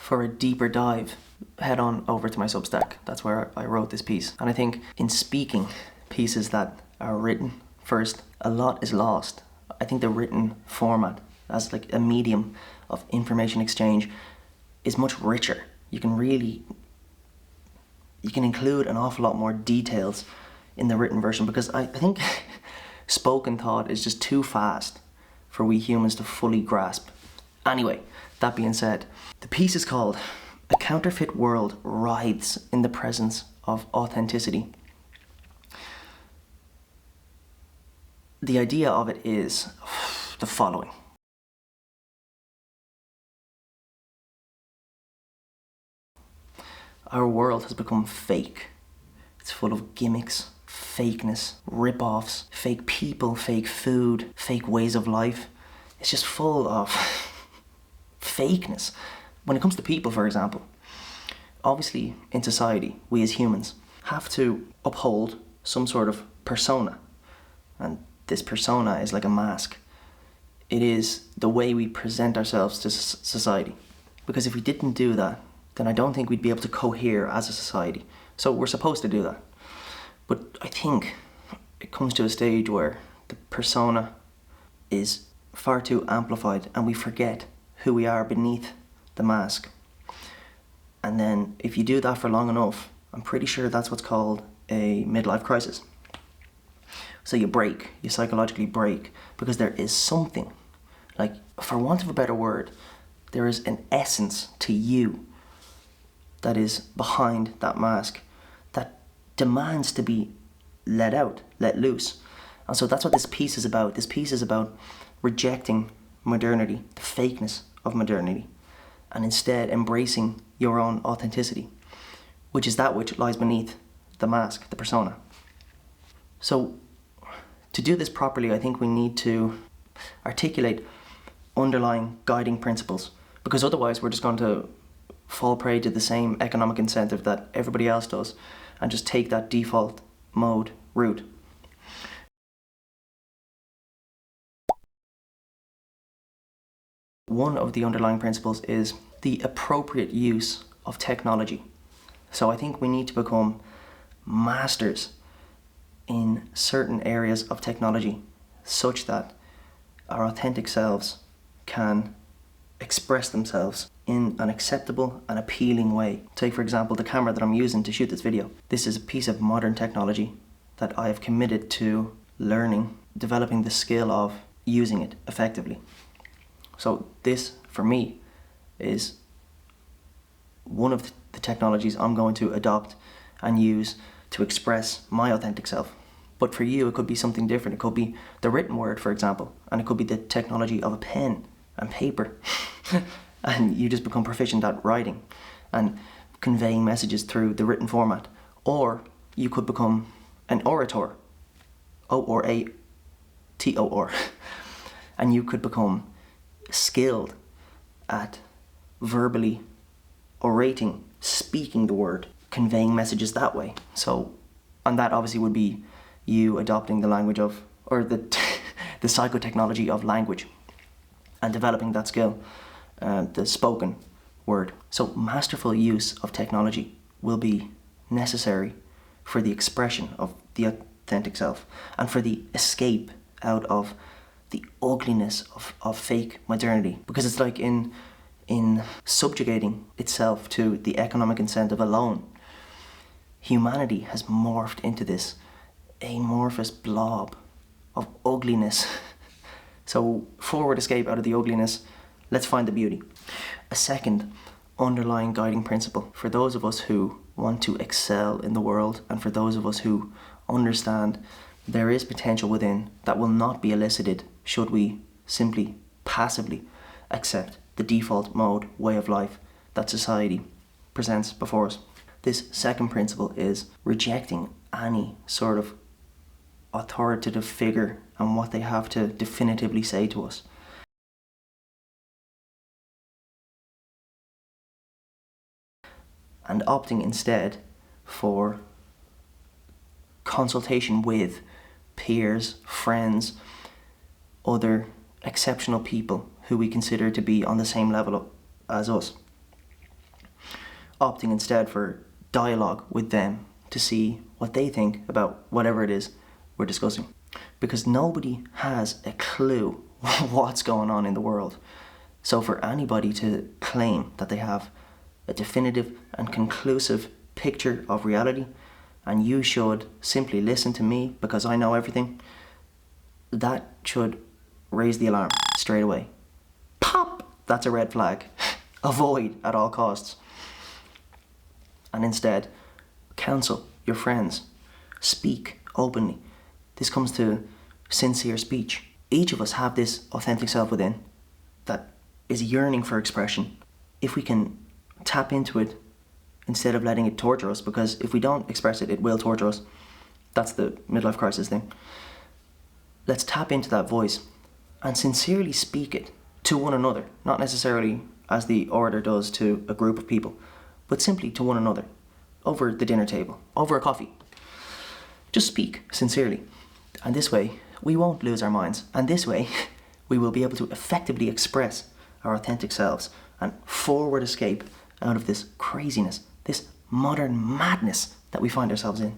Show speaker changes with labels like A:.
A: for a deeper dive, head on over to my Substack. That's where I wrote this piece. And I think in speaking pieces that are written first, a lot is lost. I think the written format as like a medium of information exchange is much richer. You can include an awful lot more details in the written version, because I think spoken thought is just too fast for we humans to fully grasp. Anyway, that being said, the piece is called "A Counterfeit World Writhes in the Presence of Authenticity." The idea of it is the following. Our world has become fake. It's full of gimmicks, fakeness, rip-offs, fake people, fake food, fake ways of life. It's just full of fakeness. When it comes to people, for example, obviously in society, we as humans have to uphold some sort of persona. And this persona is like a mask. It is the way we present ourselves to society. Because if we didn't do that, then I don't think we'd be able to cohere as a society. So we're supposed to do that. But I think it comes to a stage where the persona is far too amplified and we forget who we are beneath the mask. And then if you do that for long enough, I'm pretty sure that's what's called a midlife crisis. So you psychologically break, because there is something, like, for want of a better word, there is an essence to you that is behind that mask that demands to be let loose. And so that's what this piece is about. This piece is about rejecting modernity, the fakeness of modernity, and instead embracing your own authenticity, which is that which lies beneath the mask, the persona. So to do this properly, I think we need to articulate underlying guiding principles, because otherwise we're just going to fall prey to the same economic incentive that everybody else does and just take that default mode route. One of the underlying principles is the appropriate use of technology. So I think we need to become masters in certain areas of technology such that our authentic selves can express themselves in an acceptable and appealing way. Take, for example, the camera that I'm using to shoot this video. This is a piece of modern technology that I have committed to learning, developing the skill of using it effectively. So this, for me, is one of the technologies I'm going to adopt and use to express my authentic self. But for you, it could be something different. It could be the written word, for example, and it could be the technology of a pen and paper. And you just become proficient at writing and conveying messages through the written format. Or you could become an orator, O-R-A-T-O-R, and you could become skilled at verbally orating, speaking the word, conveying messages that way. So, and that obviously would be you adopting the language of, or the psychotechnology of language and developing that skill, the spoken word. So masterful use of technology will be necessary for the expression of the authentic self and for the escape out of the ugliness of fake modernity. Because it's like in subjugating itself to the economic incentive alone, humanity has morphed into this amorphous blob of ugliness. So forward escape out of the ugliness, let's find the beauty. A second underlying guiding principle for those of us who want to excel in the world, and for those of us who understand there is potential within that will not be elicited should we simply passively accept the default mode way of life that society presents before us. This second principle is rejecting any sort of authoritative figure and what they have to definitively say to us. And opting instead for consultation with peers, friends, other exceptional people who we consider to be on the same level as us. opting instead for dialogue with them to see what they think about whatever it is we're discussing. Because nobody has a clue what's going on in the world. So for anybody to claim that they have a definitive and conclusive picture of reality, and you should simply listen to me because I know everything, that should raise the alarm straight away. Pop! That's a red flag. Avoid at all costs. And instead, counsel your friends. Speak openly. This comes to sincere speech. Each of us have this authentic self within that is yearning for expression. If we can tap into it instead of letting it torture us, because if we don't express it, it will torture us. That's the midlife crisis thing. Let's tap into that voice and sincerely speak it to one another, not necessarily as the orator does to a group of people, but simply to one another, over the dinner table, over a coffee. Just speak sincerely. And this way, we won't lose our minds. And this way, we will be able to effectively express our authentic selves and forward escape out of this craziness, this modern madness that we find ourselves in.